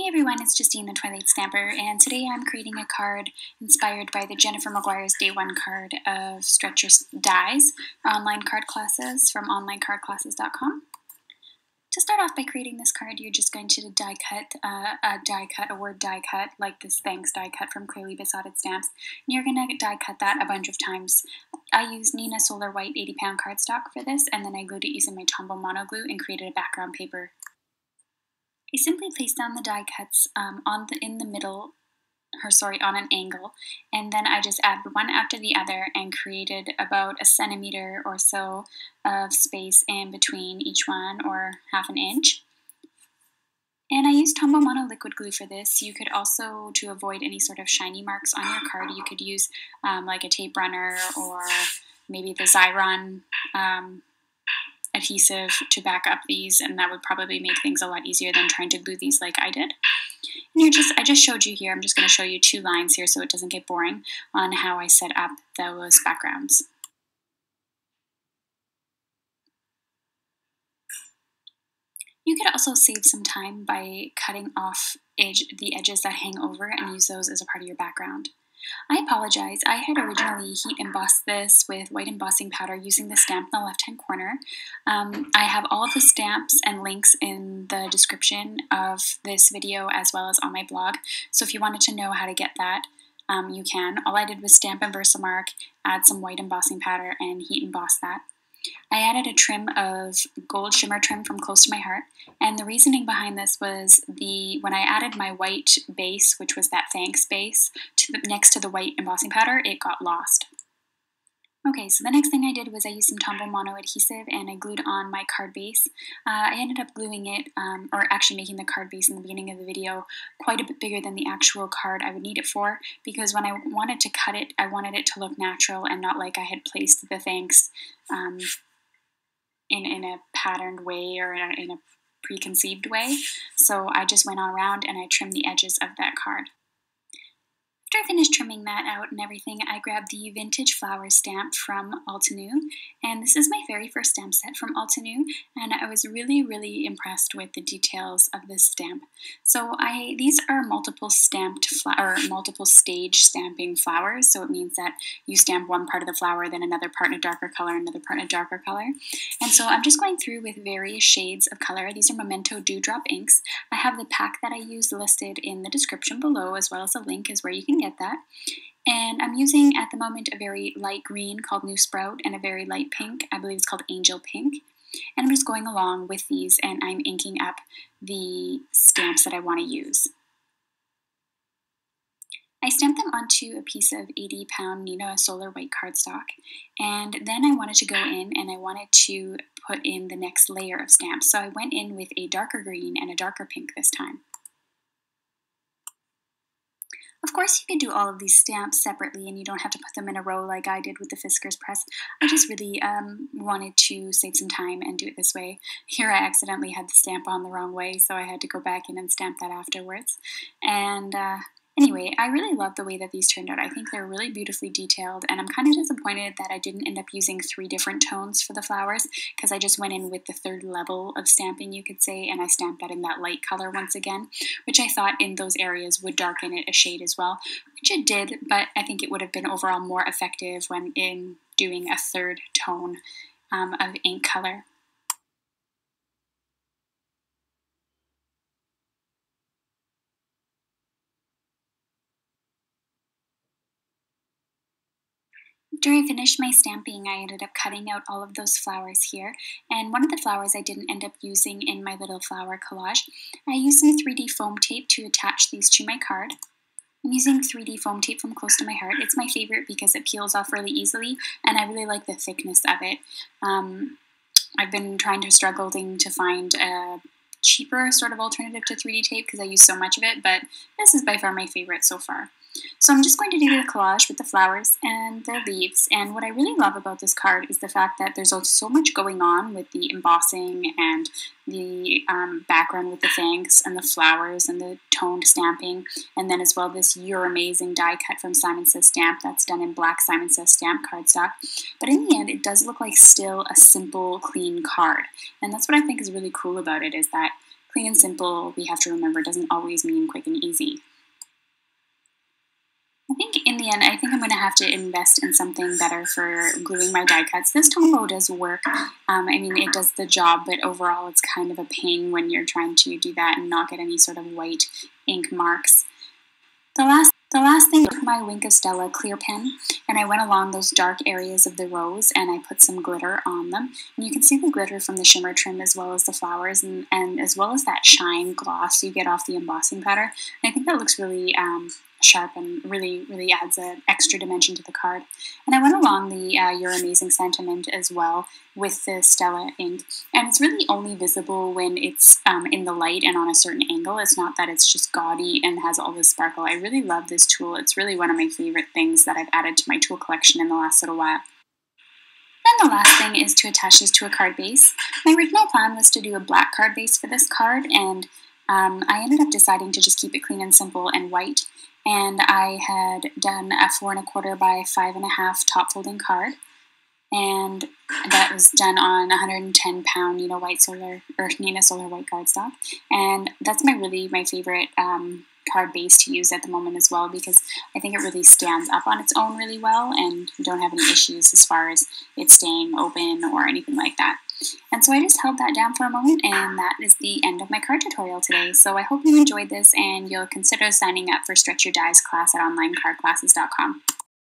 Hey everyone, it's Justine the Twilight Stamper, and today I'm creating a card inspired by the Jennifer Maguire's Day 1 card of Stretch Your Dies online card classes from onlinecardclasses.com. To start off by creating this card, you're just going to die cut a word die cut, like this thanks die cut from Clearly Besotted Stamps, and you're going to die cut that a bunch of times. I used Nina Solar White 80-pound cardstock for this, and then I glued it using my Tombow mono glue and created a background paper. I simply placed down the die cuts in the middle, on an angle, and then I just added one after the other and created about a centimeter or so of space in between each one, or half an inch. And I used Tombow mono liquid glue for this. You could also, to avoid any sort of shiny marks on your card, you could use like a tape runner or maybe the Xyron adhesive to back up these, and that would probably make things a lot easier than trying to glue these like I did. And I just showed you here, I'm just going to show you two lines here so it doesn't get boring on how I set up those backgrounds. You could also save some time by cutting off the edges that hang over and use those as a part of your background. I apologize, I had originally heat embossed this with white embossing powder using the stamp in the left-hand corner. I have all of the stamps and links in the description of this video as well as on my blog, so if you wanted to know how to get that, you can. All I did was stamp and Versamark, add some white embossing powder, and heat emboss that. I added a trim of gold shimmer trim from Close to My Heart, and the reasoning behind this was when I added my white base, which was that thanks base, next to the white embossing powder, it got lost. Okay, so the next thing I did was I used some Tombow mono adhesive and I glued on my card base. I ended up gluing it, or actually making the card base in the beginning of the video quite a bit bigger than the actual card I would need it for, because when I wanted to cut it, I wanted it to look natural and not like I had placed the thanks in a patterned way or in a preconceived way. So I just went on around and I trimmed the edges of that card. After I finished trimming that out and everything, I grabbed the Vintage Flowers stamp from Altenew, and this is my very first stamp set from Altenew, and I was really, really impressed with the details of this stamp. So these are multiple stage stamping flowers, so it means that you stamp one part of the flower, then another part in a darker color, another part in a darker color. And so I'm just going through with various shades of color. These are Memento Dewdrop inks. I have the pack that I used listed in the description below, as well as a link is where you can get that. And I'm using at the moment a very light green called New Sprout and a very light pink, I believe it's called Angel Pink. And I'm just going along with these and I'm inking up the stamps that I want to use. I stamped them onto a piece of 80-pound Nina Solar White cardstock, and then I wanted to go in and I wanted to put in the next layer of stamps. So I went in with a darker green and a darker pink this time. Of course, you can do all of these stamps separately and you don't have to put them in a row like I did with the Fiskars press. I just really wanted to save some time and do it this way. Here I accidentally had the stamp on the wrong way, so I had to go back in and stamp that afterwards. And anyway, I really love the way that these turned out. I think they're really beautifully detailed, and I'm kind of disappointed that I didn't end up using 3 different tones for the flowers, because I just went in with the 3rd level of stamping, you could say, and I stamped that in that light color once again, which I thought in those areas would darken it a shade as well, which it did, but I think it would have been overall more effective when in doing a 3rd tone of ink color. After I finished my stamping, I ended up cutting out all of those flowers here, and one of the flowers I didn't end up using in my little flower collage. I used some 3D foam tape to attach these to my card. I'm using 3D foam tape from Close to My Heart. It's my favorite because it peels off really easily, and I really like the thickness of it. I've been struggling to find a cheaper sort of alternative to 3D tape because I use so much of it, but this is by far my favorite so far. So I'm just going to do the collage with the flowers and the leaves, and what I really love about this card is the fact that there's so much going on with the embossing and the background with the thanks and the flowers and the toned stamping, and then as well this You're Amazing die cut from Simon Says Stamp that's done in black Simon Says Stamp cardstock. But in the end, it does look like still a simple, clean card, and that's what I think is really cool about it, is that clean and simple, we have to remember, doesn't always mean quick and easy. I think in the end, I think I'm going to have to invest in something better for gluing my die cuts. This Tombow does work. I mean, it does the job, but overall it's kind of a pain when you're trying to do that and not get any sort of white ink marks. The last thing, I took my Wink of Stella clear pen and I went along those dark areas of the rose and I put some glitter on them. And you can see the glitter from the shimmer trim as well as the flowers and as well as that shine gloss you get off the embossing powder. And I think that looks really sharp and really adds an extra dimension to the card. And I went along the Your Amazing sentiment as well with the Stella ink. And it's really only visible when it's in the light and on a certain angle. It's not that it's just gaudy and has all this sparkle. I really love this tool. It's really one of my favorite things that I've added to my tool collection in the last little while. And the last thing is to attach this to a card base. My original plan was to do a black card base for this card, and I ended up deciding to just keep it clean and simple and white. And I had done a 4 1/4 by 5 1/2 top folding card, and that was done on 110 pound white solar or Nina Solar white cardstock, and that's my favorite card base to use at the moment as well, because I think it really stands up on its own really well, and you don't have any issues as far as it staying open or anything like that. And so I just held that down for a moment, and that is the end of my card tutorial today. So I hope you enjoyed this, and you'll consider signing up for Stretch Your Dies class at onlinecardclasses.com.